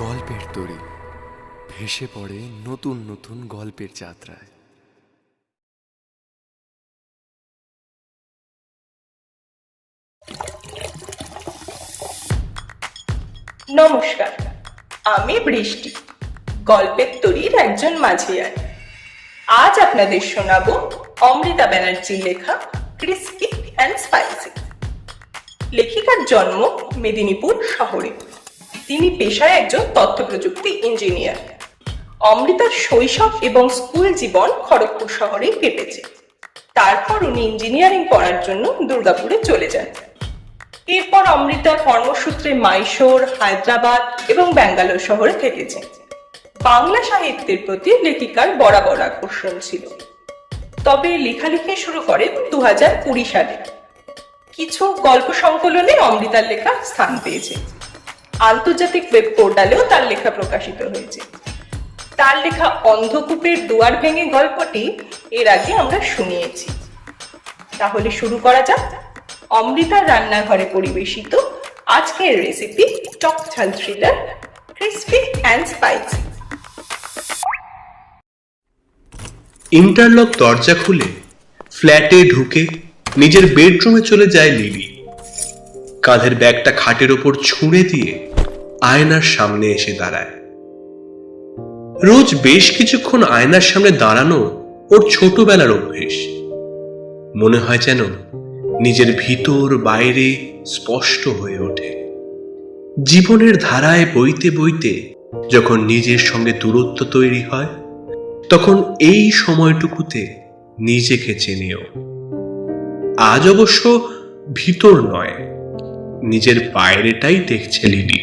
গল্পের তরী ভেসে পড়ে নতুন নতুন গল্পের যাত্রায়। নমস্কার, আমি বৃষ্টি, গল্পের তরীর একজন মাঝিয়ার। আজ আপনাদের শোনাবো অমৃতা ব্যানার্জির লেখা ক্রিস্পি অ্যান্ড স্পাইসি। লেখিকার জন্ম মেদিনীপুর শহরে। তিনি পেশায় একজন তথ্য প্রযুক্তি ইঞ্জিনিয়ার। অমৃতার শৈশব এবং স্কুল জীবন খড়গপুর শহরেই কেটেছে। তারপর উনি ইঞ্জিনিয়ারিং পড়ার জন্য দুর্গাপুরে চলে যান। এরপর অমৃতা কর্মসূত্রে মাইশোর, হায়দ্রাবাদ এবং ব্যাঙ্গালোর শহরে থেকেছেন। বাংলা সাহিত্যের প্রতি লেখিকার বরাবর আকর্ষণ ছিল, তবে লেখালেখি শুরু করেন 2020 সালে। কিছু গল্প সংকলনে অমৃতার লেখা স্থান পেয়েছে। আন্তর্জাতিক ওয়েব পোর্টালেও তার লেখা প্রকাশিত হয়েছে। তার লেখা অন্ধকূপের দুয়ার ভেঙে গল্পটি এর আগে আমরা শুনিয়েছি। তাহলে শুরু করা যাক অমৃতার রান্নাঘরে পরিবেশিত আজকের রেসিপি টক ঝাল thriller crispy and spicy. Interlock দরজা খুলে ফ্ল্যাটে ঢুকে নিজের বেডরুমে চলে যায় লিলি। কাঁধের ব্যাগটা খাটের ওপর ছুঁড়ে দিয়ে আয়নার সামনে এসে দাঁড়ায়। রোজ বেশ কিছুক্ষণ আয়নার সামনে দাঁড়ানো ওর ছোটবেলার অভ্যেস। মনে হয় যেন নিজের ভিতর বাইরে স্পষ্ট হয়ে ওঠে। জীবনের ধারায় বইতে বইতে যখন নিজের সঙ্গে দূরত্ব তৈরি হয়, তখন এই সময়টুকুতে নিজেকে চেনেও। আজ অবশ্য ভিতর নয়, নিজের বাইরেটাই দেখছে লিলি।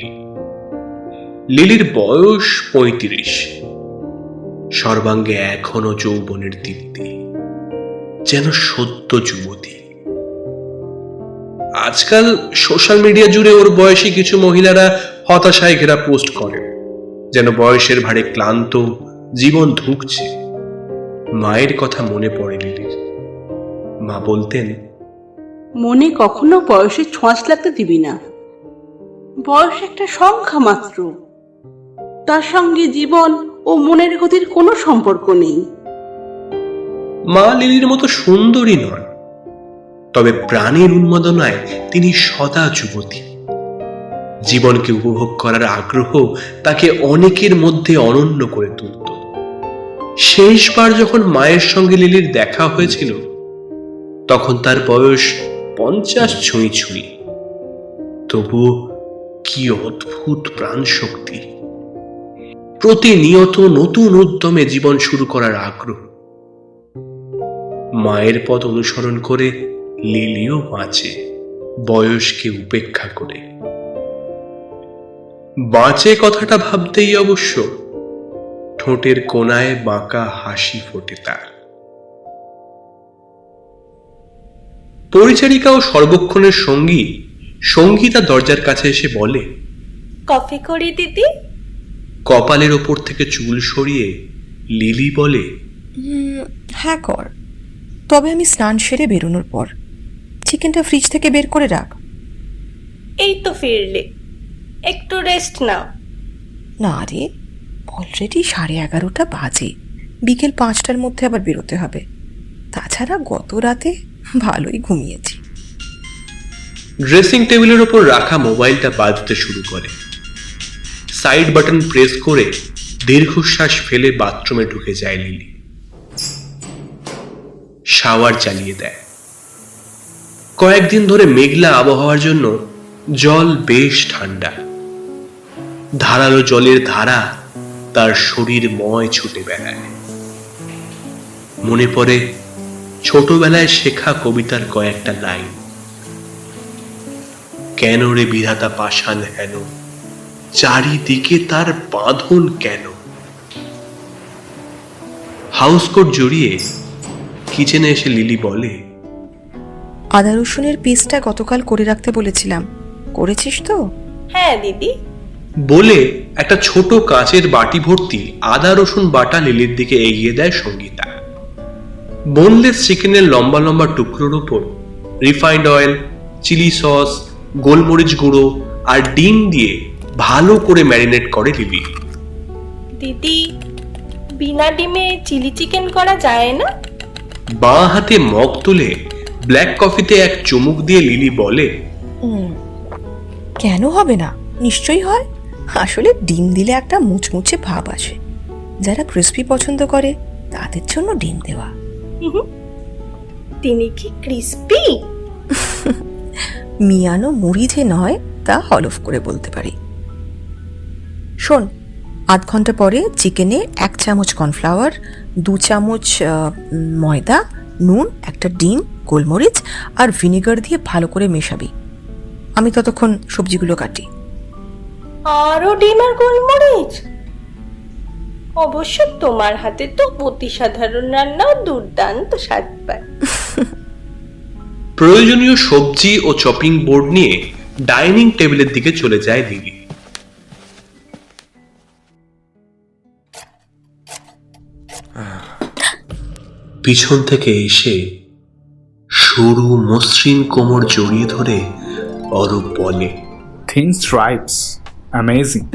লিলির বয়স 35, সর্বাঙ্গে এখনো যৌবনের দীপ্তি, যেন সদ্য যুবতী। আজকাল সোশ্যাল মিডিয়া জুড়ে ওর বয়সী কিছু মহিলারা হতাশায় ঘেরা পোস্ট করে, যেন বয়সের ভারে ক্লান্ত, জীবন ধুঁকছে। মায়ের কথা মনে পড়ে লিলির। মা বলতেন, মনে কখনো বয়সের ছোঁয়াচ লাগতে দিবি না। বয়স একটা সংখ্যা মাত্র, তার সঙ্গে জীবন ও মনের গতির কোনো সম্পর্ক নেই। মা লিলির মতো সুন্দরী নন, তবে প্রাণের উন্মাদনায় তিনি সদা যুবতী। জীবনকে উপভোগ করার আগ্রহ তাকে অনেকের মধ্যে অনন্য করে তুলত। শেষবার যখন মায়ের সঙ্গে লিলির দেখা হয়েছিল, তখন তার বয়স 50 ছুঁই ছুঁই। তবুও কি অদ্ভুত প্রাণ শক্তি, প্রতিনিয়ত নতুন উদ্যমে জীবন শুরু করার আগ্রহ। মায়ের পথ অনুসরণ করে লিলিও বাঁচে, বয়সকে উপেক্ষা করে। বাঁচে কথাটা ভাবতেই অবশ্য ঠোঁটের কোণায় বাঁকা হাসি ফোটে তার। পরিচারিকা ও সর্বক্ষণের সঙ্গী সঙ্গীতা দরজার কাছে এসে বলে, কফি করি দিদি? কপালের ওপর থেকে চুল সরিয়ে লিলি বলে, হ্যাঁ কর, তবে আমি স্নান সেরে বেরোনোর পর। চিকেনটা ফ্রিজ থেকে বের করে রাখ। এই তো ফিরলে, একটু রেস্ট নাও। না রে, অলরেডি 11:30 বাজে। বিকেল 5টার মধ্যে আবার বেরোতে হবে। তাছাড়া গত রাতে ভালোই ঘুমিয়েছি। ড্রেসিং টেবিলের ওপর রাখা মোবাইলটা বাজতে শুরু করে। সাইড বাটন প্রেস করে দীর্ঘশ্বাস ফেলে বাথরুমে ঢুকে যায় লিলি। শাওয়ার চালিয়ে দেয়। কয়েকদিন ধরে মেঘলা আবহাওয়ার জন্য জল বেশ ঠান্ডা। ধারালো জলের ধারা তার শরীর ময় ছুটে বেড়ায়। মনে পড়ে ছোটবেলায় শেখা কবিতার কয়েকটা লাইন। কেন রে বিধাতা পাষাণ হেন, চারিদিকে তার বাঁধন কেন। হাউসকোট জড়িয়ে কিচেনে এসে লিলি বলে, আদা রসুনের পেস্টটা গতকাল করে রাখতে বলেছিলাম, করেছিস তো? হ্যাঁ দিদি। বলে একটা ছোট কাঁচের বাটি ভর্তি আদা রসুন বাটা লিলির দিকে এগিয়ে দেয় সঙ্গীতা। বোনলেস চিকেনের লম্বা লম্বা টুকরোর উপর রিফাইন্ড অয়েল, চিলি সস, গোলমরিচ গুঁড়ো আর ডিম দিয়ে ভালো করে ম্যারিনেট করে রিমি। দিদি, বিনা ডিমে চিলি চিকেন করা যায় না? বাঁ হাতে মগ তুলে ব্ল্যাক কফিতে এক চুমুক দিয়ে লিলি বলে, কেন হবে না, নিশ্চয়ই হয়। আসলে ডিম দিলে একটা মুচমুচে ভাব আসে। যারা ক্রিস্পি পছন্দ করে তাদের জন্য ডিম দেওয়া। তিনি কি ক্রিস্পি? মিয়ানো মুড়ি যে নয় তা হলফ করে বলতে পারি। শোন, আধ ঘন্টা পরে চিকেনে 1 চামচ কর্নফ্লাওয়ার, 2 চামচ ময়দা, নুন, একটা ডিম, গোলমরিচ আর ভিনেগার দিয়ে ভালো করে মেশাবি। আমি ততক্ষণ সবজিগুলো কাটি। আরো ডিম আর গোলমরিচ? অবশ্য তোমার হাতে তো অতি সাধারণ রান্নাও দুর্দান্ত স্বাদ পায়। প্রয়োজনীয় সবজি ও চপিং বোর্ড নিয়ে ডাইনিং টেবিলের দিকে চলে যায় লিলি। পিছন থেকে এসে সরু মসৃণ কোমর জড়িয়ে ধরে অরূপ বলে, Thin stripes. Amazing.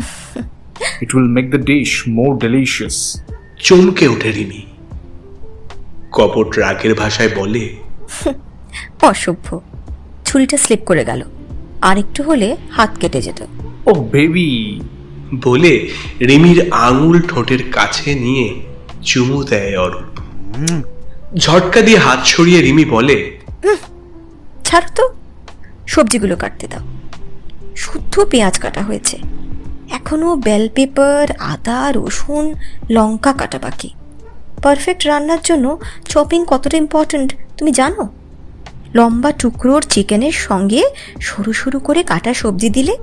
It will make the dish more delicious. চমকে ওঠে রিমি। কপট রাগের ভাষায় বলে, অসভ্য, ছুরিটা স্লিপ করে গেল, আর একটু হলে হাত কেটে যেত। Oh, baby. বলে রিমির আঙুল ঠোঁটের কাছে নিয়ে চুমু দেয় অরূপ। ঝটকা দিয়ে হাত সরিয়ে রিমি বলে, ছাড়ো তো, সবজিগুলো কাটতে দাও। শুদ্ধ পেঁয়াজ কাটা হয়েছে, এখনো বেল পেপার, আদা, রসুন, লঙ্কা কাটা বাকি। পারফেক্ট রান্নার জন্য চপিং কতটা ইম্পর্ট্যান্ট তুমি জানো? লম্বা টুকরোর চিকেনের সঙ্গে সরু সরু করে কাটা সবজি দিলে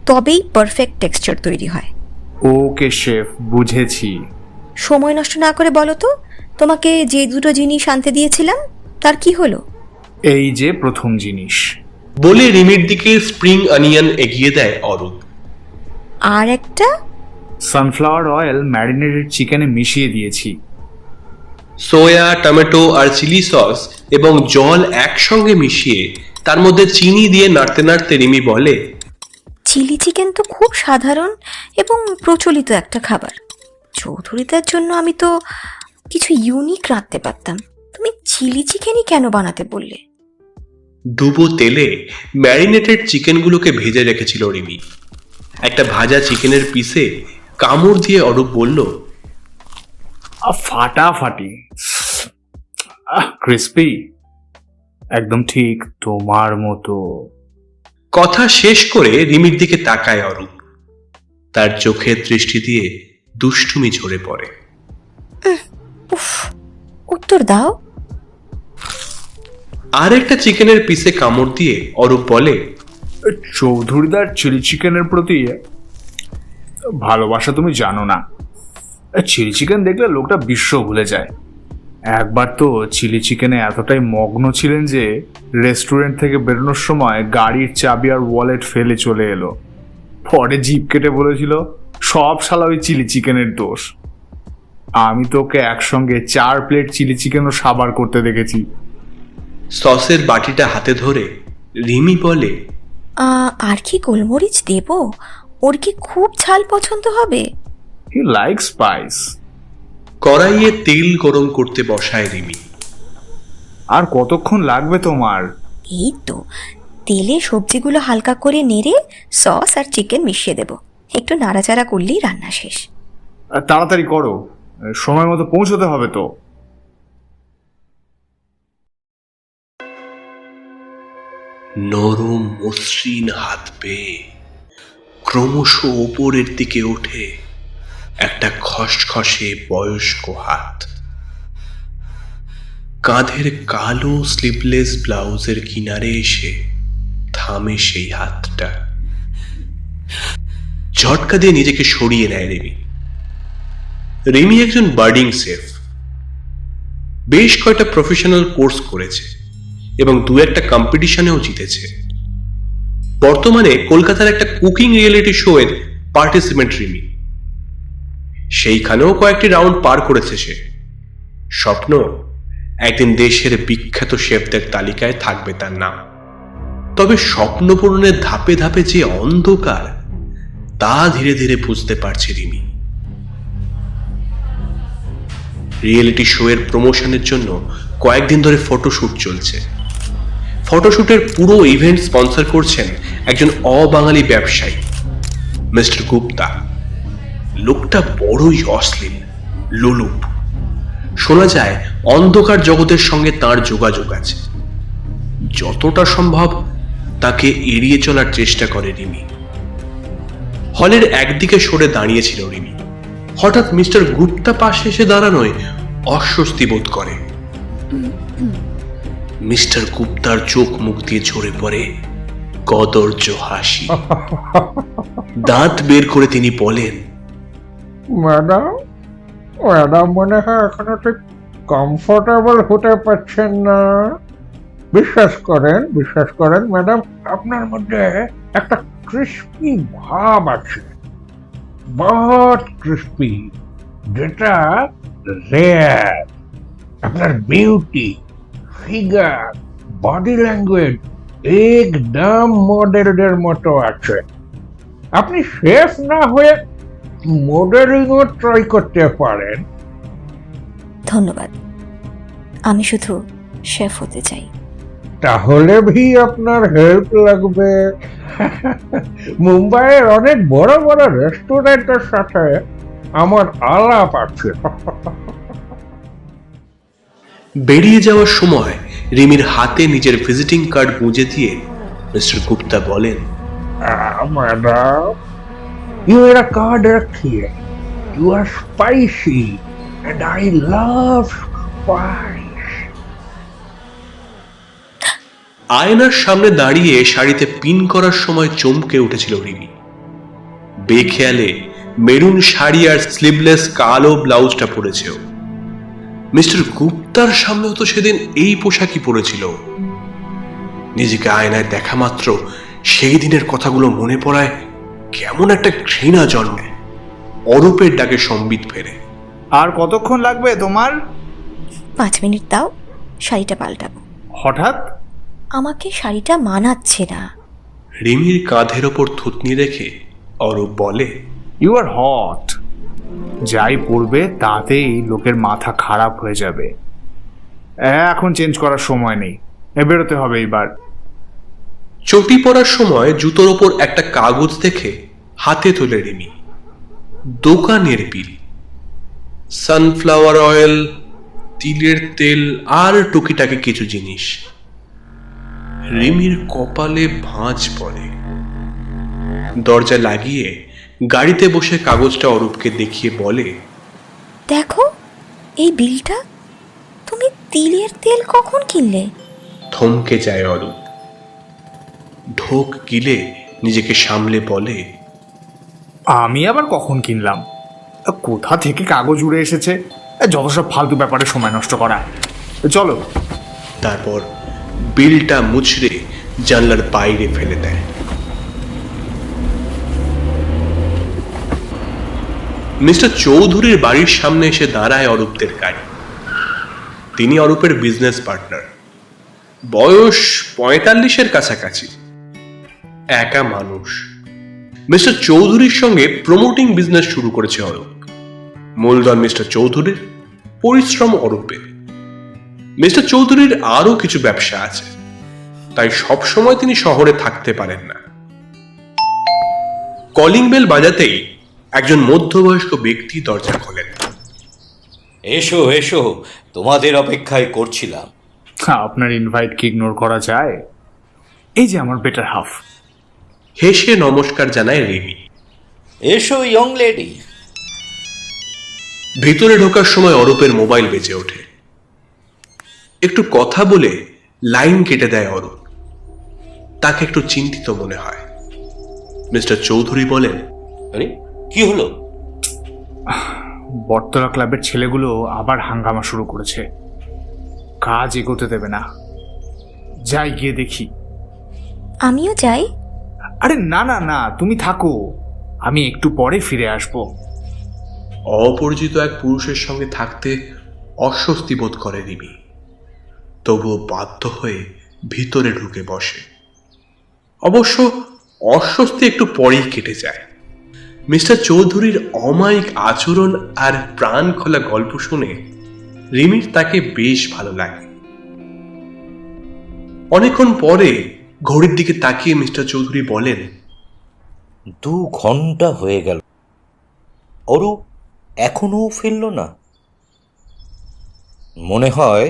তবেই পারফেক্ট টেক্সচার তৈরি হয়। ওকে শেফ, বুঝেছি। সময় নষ্ট না করে বলো তো, তোমাকে যে দুটো জিনিস আনতে দিয়েছিলাম তার কি হলো? এই যে প্রথম জিনিস। বলে রিমির দিকে স্প্রিং অনিয়ন এগিয়ে দেয় অরূপ। আর একটা? সানফ্লাওয়ার অয়েল ম্যারিনেটেড চিকেনে মিশিয়ে দিয়েছি। সোয়া, টমেটো আর চিলি সস এবং জল একসঙ্গে মিশিয়ে তার মধ্যে চিনি দিয়ে নাড়তে নাড়তে রিমি বলে, চিলি চিকেন তো খুব সাধারণ এবং প্রচলিত একটা খাবার। চৌধুরীদের জন্য আমি তো কিছু ইউনিক রাঁধতে পারতাম, তুমি চিলি চিকেনই কেন বানাতে বললে? ডুবো তেলে ম্যারিনেটেড চিকেনগুলোকে ভেজে রেখেছিল রিমি। একটা ভাজা চিকেনের পিসে কামড় দিয়ে অরূপ বলল, ফাটাফাটি, ক্রিস্পি, একদম ঠিক তোমার মতো। কথা শেষ করে রিমির দিকে তাকায় অরূপ। তার চোখের দৃষ্টি দিয়ে দুষ্টুমি ঝরে পড়ে। উফ, উত্তর দাও। আর একটা চিকেনের পিসে কামড় দিয়ে অরূপ বলে, চৌধুরীদার চিলি চিকেনের প্রতি ভালোবাসা তুমি জানো না। চিলি চিকেন দেখলে লোকটা বিশ্ব ভুলে যায়। একবার তো চিলি চিকেনে এতটাই মগ্ন ছিলেন যে রেস্টুরেন্ট থেকে বেরোনোর সময় গাড়ির চাবি আর ওয়ালেট ফেলে চলে এলো। পরে জিভ কেটে বলেছিল সব শালা ওই চিলি চিকেনের দোষ। আমি তোকে একসঙ্গে 4 প্লেট চিলি চিকেনও সাবার করতে দেখেছি। সসের বাটিটা হাতে ধরে রিমি বলে, আর কি গোলমরিচ দেব? ওর কি খুব ঝাল পছন্দ হবে? He like spice. কড়াইয়ে তেল গরম করতে বসায় রিমি। আর কতক্ষণ লাগবে তোমার? এই তো, তেলে সবজিগুলো হালকা করে নেড়ে সস আর চিকেন মিশিয়ে দেব। একটু নাড়াচাড়া করলেই রান্না শেষ। তাড়াতাড়ি করো, সময় মতো পৌঁছতে হবে তো। নরম মসৃণ হাত পেয়ে ক্রমশ ওপরের দিকে ওঠে একটা খসখসে বয়স্ক হাত। কাঁধের কালো স্লিভলেস ব্লাউজের কিনারে এসে থামে সেই হাতটা। ঝটকা দিয়ে নিজেকে সরিয়ে নেয় রিমি। রিমি একজন বার্ডিং শেফ, বেশ কয়েকটা প্রফেশনাল কোর্স করেছে এবং 2-1টা কম্পিটিশনেও জিতেছে। বর্তমানে কলকাতার একটা কুকিং রিয়েলিটি শো এর পার্টিসিপেন্ট রিমি। সেইখানেও কয়েকটি রাউন্ড পার করেছে সে। স্বপ্ন, একদিন দেশের বিখ্যাত শেফদের তালিকায় থাকবে তার নাম। তবে স্বপ্ন পূরণের ধাপে ধাপে যে অন্ধকার, তা ধীরে ধীরে বুঝতে পারছে রিমি। রিয়েলিটি শো এর প্রমোশনের জন্য কয়েকদিন ধরে ফটোশুট চলছে। ফটোশুটের পুরো ইভেন্ট স্পন্সর করছেন একজন অবাঙালি ব্যবসায়ী, মিস্টার গুপ্তা। লোকটা বড়ই অশ্লীল, লোলুপ। শোনা যায় অন্ধকার জগতের সঙ্গে তার যোগাযোগ আছে। যতটা সম্ভব তাকে এড়িয়ে চলার চেষ্টা করে রিমি। হলের একদিকে সরে দাঁড়িয়েছিল রিমি। হঠাৎ মিস্টার গুপ্তা পাশে এসে দাঁড়ানোয় অস্বস্তি বোধ করে। মিস্টার গুপ্তার চোখ মুখ দিয়ে ঝরে পড়ে কদর্য হাসি। দাঁত বের করে তিনি বলেন, ম্যাডাম ম্যাডাম মনে হয় এখনো ঠিক কমফোর্টেবল হতে পারছেন না। বিশ্বাস করেন ম্যাডাম, আপনার মধ্যে একটা ক্রিস্পি ভাব আছে, বহুত ক্রিস্পি, যেটা রেয়ার। আপনার বিউটি, ফিগার, বডি ল্যাঙ্গুয়েজ একদম মডেলদের মতো আছে। আপনি শেফ না হয়ে মডেলিংও ট্রাই করতে পারেন। ধন্যবাদ, আমি শুধু শেফ হতে চাই। তাহলে ভি আপনার হেল্প লাগবে। মুম্বাইয়ের অনেক বড় বড় রেস্টুরেন্টের সাথে আমার আলাপ আছে। বেরিয়ে যাওয়ার সময় রিমির হাতে নিজের ভিজিটিং কার্ড গুঁজে দিয়ে মিস্টার গুপ্তা বলেন, ম্যাডাম, you मेरा कार्ड रखिए। You are spicy and I love spice. আয়নার সামনে দাঁড়িয়ে শাড়িতে পিন করার সময় চমকে উঠেছিল রিমি। বেখেয়ালে মেরুন শাড়ি আর স্লিভলেস কালো ব্লাউজটা পরেছে। মিস্টার গুপ্তার সামনেও তো সেদিন এই পোশাকই পরেছিল। নিজেকে আয়নায় দেখা মাত্র সেই দিনের কথাগুলো মনে পড়ায় কেমন একটা ঘৃণা জন্মে। অরূপের ডাকে সম্বিত ফেরে। আর কতক্ষণ লাগবে তোমার? 5 মিনিট দাও, শাড়িটা পাল্টাবো। হঠাৎ? আমাকে শাড়িটা মানাচ্ছে না। রিমির কাঁধের ওপর থুতনি রেখে অরূপ বলে, ইউ আর হট। যাই পড়বে তাতেই লোকের মাথা খারাপ হয়ে যাবে। এখন চেঞ্জ করার সময় নেই, বেরোতে হবে এইবার। চটি পরার সময় জুতোর ওপর একটা কাগজ দেখে হাতে তোলে রিমি। দোকানের বিল, সানফ্লাওয়ার অয়েল, তিলের তেল আর টুকিটাকি কিছু জিনিস। রিমির কপালে ভাঁজ পড়ে। দরজা লাগিয়ে গাড়িতে বসে কাগজটা অরূপকে দেখিয়ে বলে, দেখো এই বিলটা। তুমি তিলের তেল কখন কিনলে? থমকে যায় অরূপ। ঢোক গিলে নিজেকে সামলে বলে, আমি আবার কখন কিনলাম? কোথা থেকে কাগজ উড়ে এসেছে? যত সব ফালতু ব্যাপারে সময় নষ্ট করা। চলো। তারপর বিলটা মুচড়ে জানলার বাইরে ফেলে দেয়। মিস্টার চৌধুরীর বাড়ির সামনে এসে দাঁড়ায় অরূপদের গাড়ি। তিনি অরূপের বিজনেস পার্টনার। বয়স 45-এর কাছাকাছি। একা মানুষ। মিস্টার চৌধুরীর সঙ্গে প্রমোটিং বিজনেস শুরু করেছে অরূপ। মূলধন মিস্টার চৌধুরীর, পরিশ্রম অরূপের। মিস্টার চৌধুরীর আরো কিছু ব্যবসা আছে, তাই সবসময় তিনি শহরে থাকতে পারেন না। কলিং বেল বাজাতেই একজন মধ্যবয়স্ক ব্যক্তি দরজা খোলেন। এসো এসো, তোমাদের অপেক্ষায় করছিলাম। আপনার ইনভাইট কি ইগনোর করা যায়? এই যে আমার বেটার হাফ। হেসে নমস্কার জানায় রিমি। এসো ইয়ং লেডি। ভিতরে ঢোকার সময় অরূপের মোবাইল বেজে ওঠে। একটু কথা বলে লাইন কেটে দেয় অরূপ। তাকে একটু চিন্তিত মনে হয়। মিস্টার চৌধুরী বলেন, আরে কি হলো? বটতলা ক্লাবের ছেলেগুলো আবার হাঙ্গামা শুরু করেছে। কাজ এগোতে দেবে না। যাই গিয়ে দেখি। আমিও যাই। আরে না না না, তুমি থাকো, আমি একটু পরে ফিরে আসবো। অপরিচিত এক পুরুষের সঙ্গে থাকতে অস্বস্তি বোধ করে রিমি। তবুও বাধ্য হয়ে ভিতরে ঢুকে বসে। অবশ্য অস্বস্তি একটু পরেই কেটে যায়। মিস্টার চৌধুরীর অমায়িক আচরণ আর প্রাণ খোলা গল্প শুনে রিমির তাকে বেশ ভালো লাগে। অনেকক্ষণ পরে ঘড়ির দিকে তাকিয়ে মিস্টার চৌধুরী বলেন, 2 ঘন্টা হয়ে গেল, অরূপ এখনো ফিরল না। মনে হয়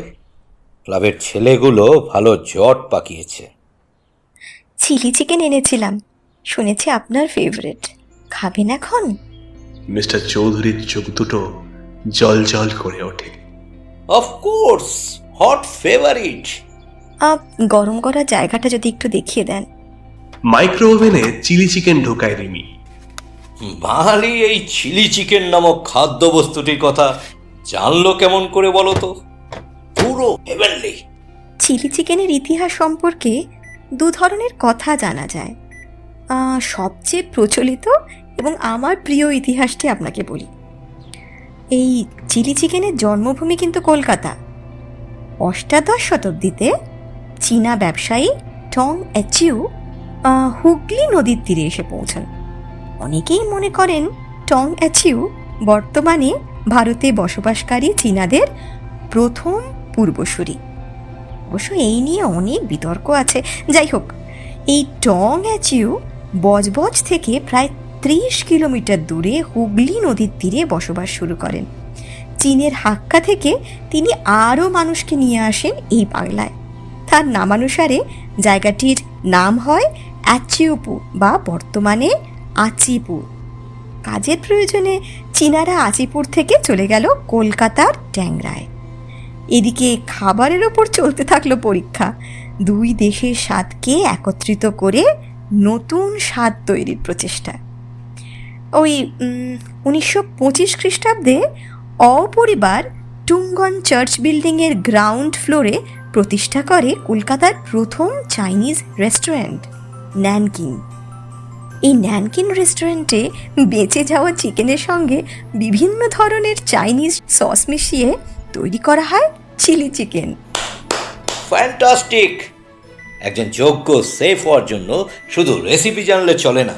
ক্লাবের ছেলেগুলো ভালো জট পাকিয়েছে। চিলি চিকেন এনেছিলাম, শুনেছি আপনার ফেভারিট। খাবেন এখন? মিস্টার চৌধুরীর চোখ দুটো জল জল করে ওঠে। Of course, hot favourite. গরম করা জায়গাটা যদি একটু দেখিয়ে দেন। মাইক্রো ওভেনে চিলি চিকেন ঢোকায় রিমি। বাঙালি এই চিলি চিকেন নামক খাদ্যবস্তুটির কথা জানলো কেমন করে বলো তো? পুরো হেভেনলি। চিলি চিকেনের ইতিহাস সম্পর্কে 2 ধরনের কথা জানা যায়। সবচেয়ে প্রচলিত এবং আমার প্রিয় ইতিহাসটি আপনাকে বলি। এই চিলি চিকেনের জন্মভূমি কিন্তু কলকাতা। 8শ শতাব্দীতে চীনা ব্যবসায়ী টং এচিউ হুগলি নদীর তীরে এসে পৌঁছান। অনেকেই মনে করেন টং এচিউ বর্তমানে ভারতে বসবাসকারী চীনাদের প্রথম পূর্বসূরি। অবশ্য এই নিয়ে অনেক বিতর্ক আছে। যাই হোক, এই টং এচিউ বজবজ থেকে প্রায় 30 কিলোমিটার দূরে হুগলি নদীর তীরে বসবাস শুরু করেন। চীনের হাক্কা থেকে তিনি আরও মানুষকে নিয়ে আসেন এই বাংলায়। তার নামানুসারে জায়গাটির নাম হয় অ্যাচিউপুর বা বর্তমানে আচিপুর। কাজের প্রয়োজনে চীনারা আচিপুর থেকে চলে গেল কলকাতার ট্যাংরায়। এদিকে খাবারের ওপর চলতে থাকলো পরীক্ষা। 2 দেশের স্বাদকে একত্রিত করে নতুন স্বাদ তৈরির প্রচেষ্টা। ওই 1925 খ্রিস্টাব্দে অপরিবার টুঙ্গন চার্চ বিল্ডিংয়ের গ্রাউন্ড ফ্লোরে প্রতিষ্ঠা করে কলকাতার প্রথম চাইনিজ রেস্টুরেন্ট ন্যানকিন। এই ন্যানকিন রেস্টুরেন্টে বেঁচে যাওয়া চিকেনের সঙ্গে বিভিন্ন ধরনের চাইনিজ সস মিশিয়ে তৈরি করা হয় চিলি চিকেন। ফ্যান্টাস্টিক! একজন যোগ্য শেফ হওয়ার জন্য শুধু রেসিপি জানলে চলে না,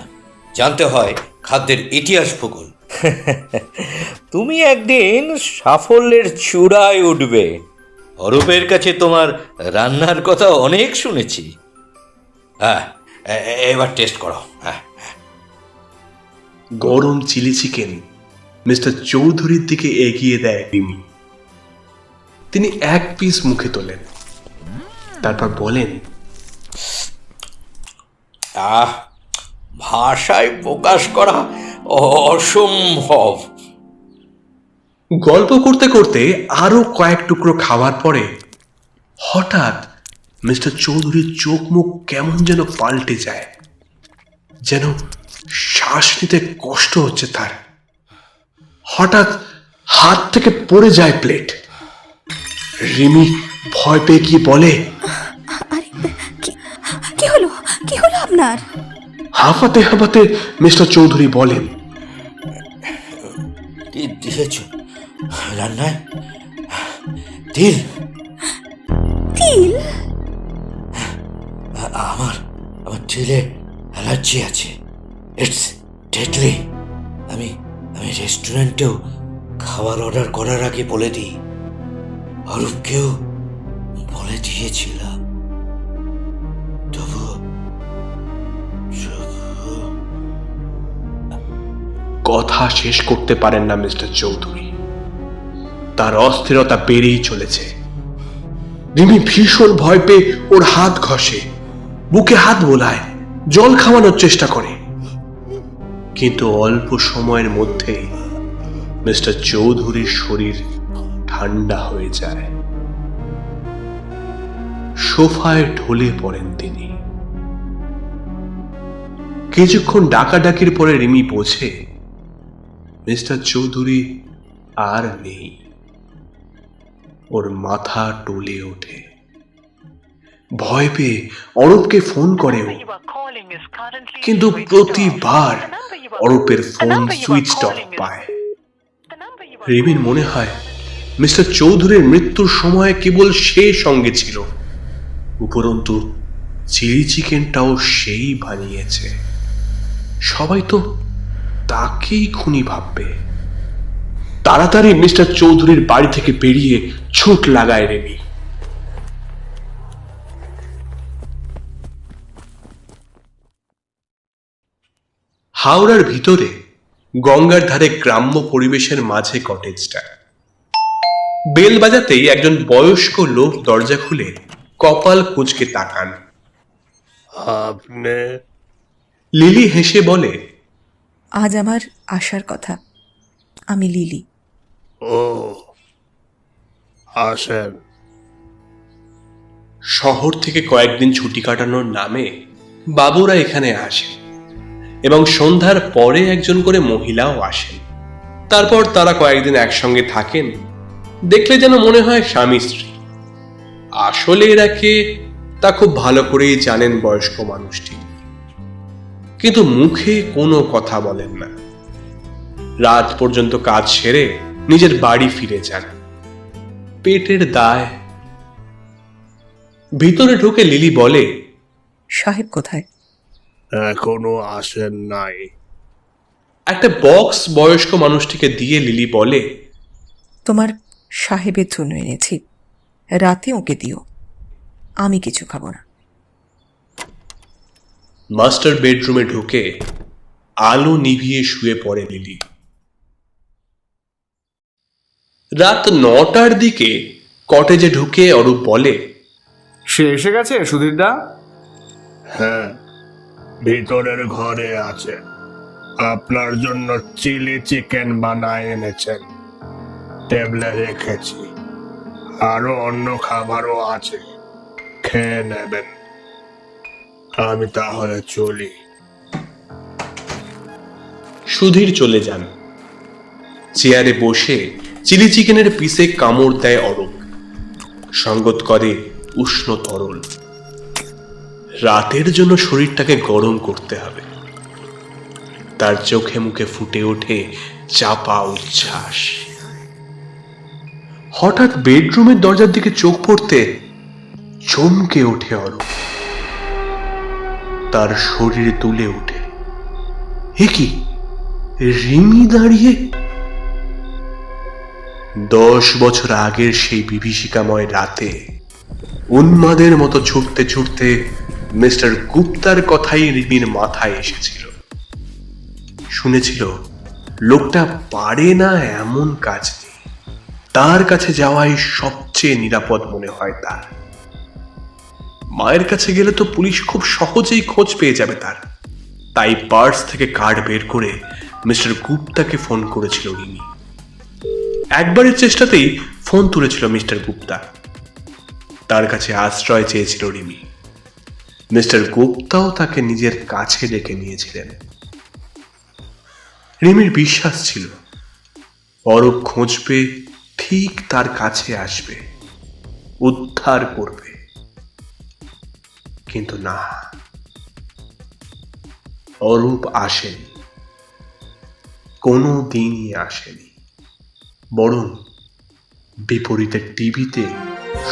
জানতে হয় খাদ্যের ইতিহাস ভূগোল। তুমি একদিন সাফল্যের চূড়ায় উঠবে। অরূপের কাছে তোমার রান্নার কথা অনেক শুনেছি। হ্যাঁ, এবার টেস্ট করো। হ্যাঁ, গরম চিলি চিকেন মিস্টার চৌধুরীর দিকে এগিয়ে দেয় রিমি। তিনি 1 পিস মুখে তোলেন, তারপর বলেন, ভাষায় প্রকাশ করা অসম্ভব। গল্প করতে করতে আরো কয়েক টুকরো খাওয়ার পরে হঠাৎ মিস্টার চৌধুরীর চোখ মুখ কেমন যেন পাল্টে যায়, যেন শ্বাস নিতে কষ্ট হচ্ছে তার। হঠাৎ হাত থেকে পড়ে যায় প্লেট। রিমি ভয় পেয়ে গিয়ে বলে, আরে কি হলো আপনার? হাঁপাতে হাঁপাতে মিস্টার চৌধুরী বলেন, কি দিয়েছ রান্নায়? তিল। তিল? আমার তিলে অ্যালার্জি আছে। It's deadly. আমি রেস্টুরেন্টেও খাবার অর্ডার করার আগে বলে দিই, অরূপকেও বলে দিয়েছিলাম। তবু কথা শেষ করতে পারেন না মিস্টার চৌধুরী। তার অস্থিরতা বেড়েই চলেছে। রিমি ভীষণ ভয় পেয়ে ওর হাত ঘষে, বুকে হাত বোলায়, জল খাওয়ানোর চেষ্টা করে, কিন্তু অল্প সময়ের মধ্যেই মিস্টার চৌধুরীর শরীর ঠান্ডা হয়ে যায়। সোফায় ঢলে পড়েন তিনি। কিছুক্ষণ ডাকাডাকির পরে রিমি বোঝে মিস্টার চৌধুরী আর নেই। ওর মাথা টলে ওঠে। ভয় পেয়ে অরূপকে ফোন করে ও, কিন্তু প্রতিবার অরূপের ফোন সুইচ অফ পায়। রিমির মনে হয় মিস্টার চৌধুরীর মৃত্যুর সময় কেবল সে সঙ্গে ছিল, উপরন্তু চিলি চিকেনটাও সেই বানিয়েছে। সবাই তো তাকেই খুনি ভাববে। তাড়াতাড়ি মিস্টার চৌধুরীর বাড়ি থেকে বেরিয়ে ছুট লাগায় রেমি। হাওড়ার ভিতরে গঙ্গার ধারে গ্রাম্য পরিবেশের মাঝে কটেজটা। বেল বাজাতেই একজন বয়স্ক লোক দরজা খুলে কপাল কুঁচকে তাকান। আপনি? লিলি হেসে বলে, আজ আমার আসার কথা। আমি লিলি। ও, আসেন। শহর থেকে কয়েকদিন ছুটি কাটানোর নামে বাবুরা এখানে আসে এবং সন্ধ্যার পরে একজন করে মহিলাও আসেন। তারপর তারা কয়েকদিন একসঙ্গে থাকেন। দেখলে যেন মনে হয় স্বামী স্ত্রী। আসলে এরা কে তা খুব ভালো করেই জানেন বয়স্ক মানুষটি, কিন্তু মুখে কোনো কথা বলেন না। রাত পর্যন্ত কাজ সেরে নিজের বাড়ি ফিরে যান, পেটের দায়। ভিতরে ঢুকে লিলি বলে, সাহেব কোথায়? এখনো আসেন নাই। একটা বক্স বয়স্ক মানুষটিকে দিয়ে লিলি বলে, তোমার সাহেবের জন্য এনেছি, রাতে ওকে দিও, আমি কিছু খাবো না। মাস্টার বেডরুমে ঢুকে আলো নিভিয়ে শুয়ে পড়ে লিলি। রাত 9টার দিকে কটেজে ঢুকে অরূপ বলে, সে এসে গেছে সুধীরদা? হ্যাঁ, ভিতরের ঘরে আছে। আপনার জন্য চিলি চিকেন বানায় এনেছেন, টেবলে রেখেছি। আরো অন্য খাবারও আছে, খেয়ে নেবেন। আমি তাহলে চলি। সুধীর চলে যান। চেয়ারে বসে চিলি চিকেনের পিসে কামড় দেয় অরূপ। সঙ্গত করে উষ্ণ তরল। রাতের জন্য শরীরটাকে গরম করতে হবে। তার চোখে মুখে ফুটে ওঠে চাপা উচ্ছ্বাস। হঠাৎ বেডরুমের দরজার দিকে চোখ পড়তে চমকে ওঠে অরূপ। তার শরীরে তুলে ওঠে, এ কি, রিমি দাঁড়িয়ে! 10 বছর আগের সেই বিভীষিকাময় রাতে উন্মাদের মতো ছুটতে ছুটতে মিস্টার গুপ্তার কথাই রিমির মাথায় এসেছিল। শুনেছিল লোকটা পারে না এমন কাজ নেই, তার কাছে যাওয়াই সবচেয়ে নিরাপদ মনে হয় তার। মায়ের কাছে গেলে তো পুলিশ খুব সহজেই খোঁজ পেয়ে যাবে তার। তাই পার্স থেকে কার্ড বের করে মিস্টার গুপ্তাকে ফোন করেছিল রিমি। একবারের চেষ্টাতেই ফোন তুলেছিল মিস্টার গুপ্তা। তার কাছে আশ্রয় চেয়েছিল রিমি। মিস্টার গুপ্তাও তাকে নিজের কাছে ডেকে নিয়েছিলেন। রিমির বিশ্বাস ছিল অরূপ খুঁজবে, ঠিক তার কাছে আসবে, উদ্ধার করবে। কিন্তু না, অরূপ আসেনি, কোনো দিনই আসেনি। বরং বিপরীতে টিভিতে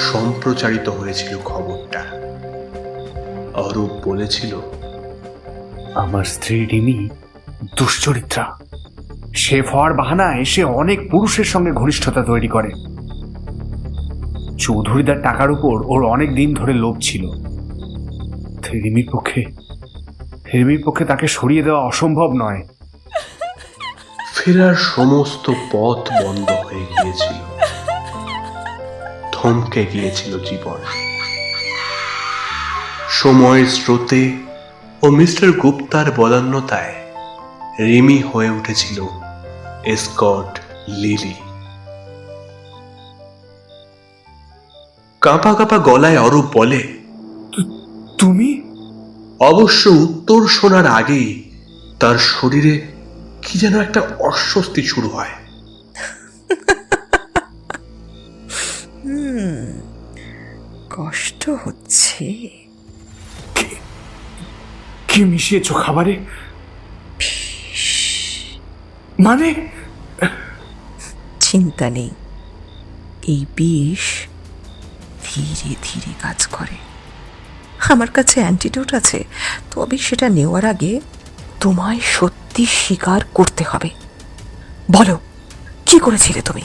সম্প্রচারিত হয়েছিল খবরটা। অরূপ বলেছিল, আমার স্ত্রী রিমি দুশ্চরিত্রা। শেফ হওয়ার বাহানায় সে অনেক পুরুষের সঙ্গে ঘনিষ্ঠতা তৈরি করে। চৌধুরীদার টাকার উপর ওর অনেক দিন ধরে লোভ ছিল। রিমির পক্ষে তাকে সরিয়ে দেওয়া অসম্ভব নয়। ফেরার সমস্ত পথ বন্ধ হয়ে গিয়েছিল। থমকে গিয়েছিল জীবন। সময়ের স্রোতে ও মিস্টার গুপ্তার বদান্যতায় রিমি হয়ে উঠেছিল এসকর্ট লিলি। কাঁপা কাঁপা গলায় অরূপ বলে, তুমি? অবশ্য উত্তর শোনার আগেই তার শরীরে কি যেন একটা অস্বস্তি শুরু হয়। কষ্ট হচ্ছে। কি মিশিয়েছ খাবারে? মানে? চিন্তা নেই, এই বিষ ধীরে ধীরে কাজ করে। আমার কাছে অ্যান্টিডোট আছে, তবে সেটা নেওয়ার আগে তোমায় সত্যি সত্যি স্বীকার করতে হবে। বলো, কি করেছিলে তুমি?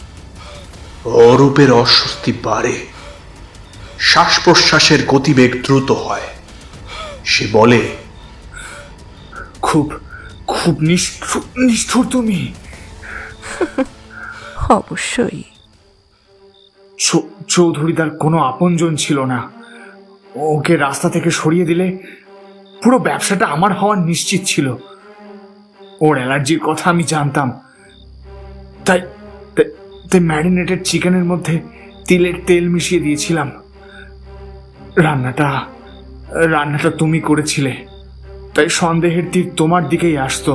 অরূপের অস্বস্তি বাড়ে, শ্বাস প্রশ্বাসের গতিবেগ দ্রুত হয়। সে বলে, খুব খুব নিষ্ঠুর তুমি। অবশ্যই। চৌধুরীদার কোনো আপনজন ছিল না। ওকে রাস্তা থেকে সরিয়ে দিলে পুরো ব্যবসাটা আমার হওয়ার নিশ্চিত ছিল। ওর অ্যালার্জির কথা আমি জানতাম, তাই তাই ম্যারিনেটেড চিকেনের মধ্যে তিলের তেল মিশিয়ে দিয়েছিলাম। রান্নাটা তুমি করেছিলে, তাই সন্দেহের তীর তোমার দিকেই আসতো।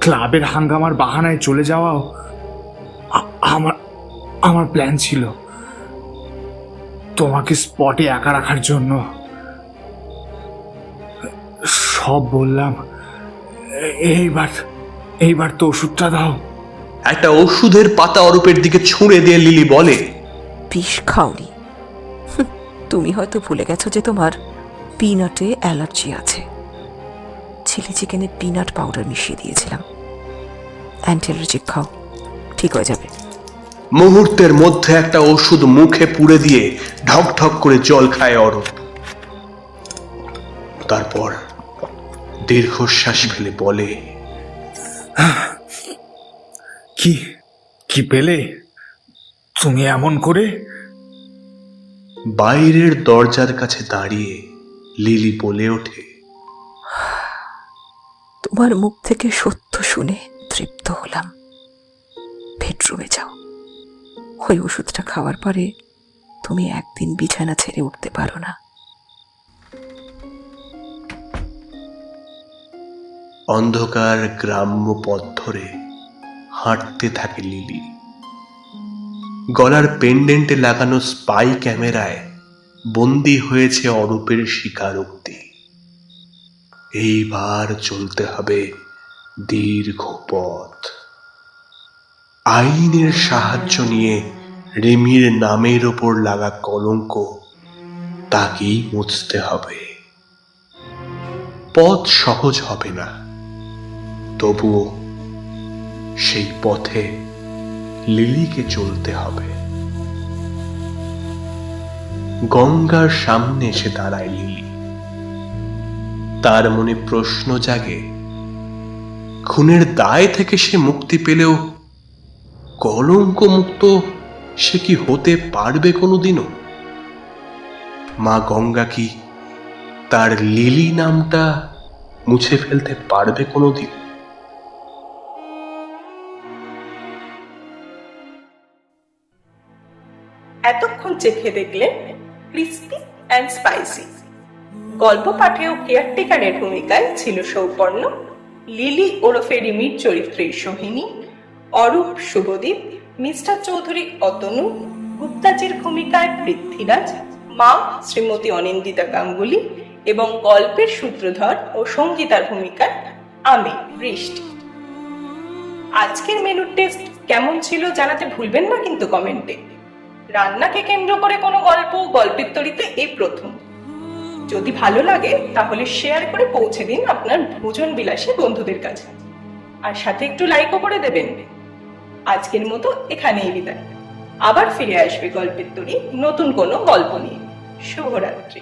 ক্লাবের হাঙ্গামার বাহানায় চলে যাওয়াও আমার প্ল্যান ছিল, তোমাকে স্পটে একা রাখার জন্য। সব বললাম, এইবার তো ওষুধটা দাও। একটা ওষুধের পাতা অরূপের দিকে ছুঁড়ে দিয়ে লিলি বলে, বিষ খাওনি। তুমি হয়তো ভুলে গেছো যে তোমার পিনাটে অ্যালার্জি আছে। চিলি চিকেনে পিনাট পাউডার মিশিয়ে দিয়েছিলাম। অ্যান্টি অ্যালার্জিক খাও, ঠিক হয়ে যাবে। মুহূর্তের মধ্যে একটা ওষুধ মুখে পুরে দিয়ে ঢক ঢক করে জল খায় অরূপ। তারপর দীর্ঘশ্বাস ফেলে বলে, কি পেলে তুমি এমন করে? বাইরের দরজার কাছে দাঁড়িয়ে লিলি বলে ওঠে, তোমার মুখ থেকে সত্য শুনে তৃপ্ত হলাম। বেডরুমে যাও, ওই ওষুধটা খাওয়ার পরে তুমি একদিন বিছানা ছেড়ে উঠতে পারো না। অন্ধকার গ্রাম্য পথ ধরে হাঁটতে থাকে লিলি। গলার পেন্ডেন্টে লাগানো স্পাই ক্যামেরায় বন্দী হয়েছে অরূপের স্বীকারোক্তি। এইবার চলতে হবে দীর্ঘ পথ। আইনের সাহায্য নিয়ে রেমির নামের ওপর লাগা কলঙ্ক তাকেই মুছতে হবে। পথ সহজ হবে না, তবুও সেই পথে লিলিকে চলতে হবে। গঙ্গার সামনে এসে দাঁড়ায় লিলি। তার মনে প্রশ্ন জাগে, খুনের দায় থেকে সে মুক্তি পেলেও কলঙ্ক মুক্ত সে কি হতে পারবে কোনোদিনও? মা গঙ্গা কি তার লিলি নামটা মুছে ফেলতে পারবে কোনোদিন? এতক্ষণ চেখে দেখলেন ক্রিস্পি অ্যান্ড স্পাইসি। গল্প পাঠেও কেয়ারটেকারের ভূমিকায় ছিল সৌপর্ণ, লিলি ওরফে রিমির চরিত্রে সোহিনী, অরূপ শুভদীপ, মিস্টার চৌধুরী অতনু, গুপ্তাজির ভূমিকায় পৃথ্বীরাজ, মা শ্রীমতী অনিন্দিতা গাঙ্গুলি এবং গল্পের সূত্রধর ও সঙ্গীতার ভূমিকায় আমি বৃষ্টি। আজকের মেনুর টেস্ট কেমন ছিল জানাতে ভুলবেন না কিন্তু কমেন্টে। রান্নাকে কেন্দ্র করে কোনো গল্পের তরিতে এই প্রথম। যদি ভালো লাগে তাহলে শেয়ার করে পৌঁছে দিন আপনার ভোজন বিলাসী বন্ধুদের কাছে, আর সাথে একটু লাইকও করে দেবেন। আজকের মতো এখানেই বিদায়। আবার ফিরে আসবে গল্পের তরি নতুন কোনো গল্প নিয়ে। শুভরাত্রি।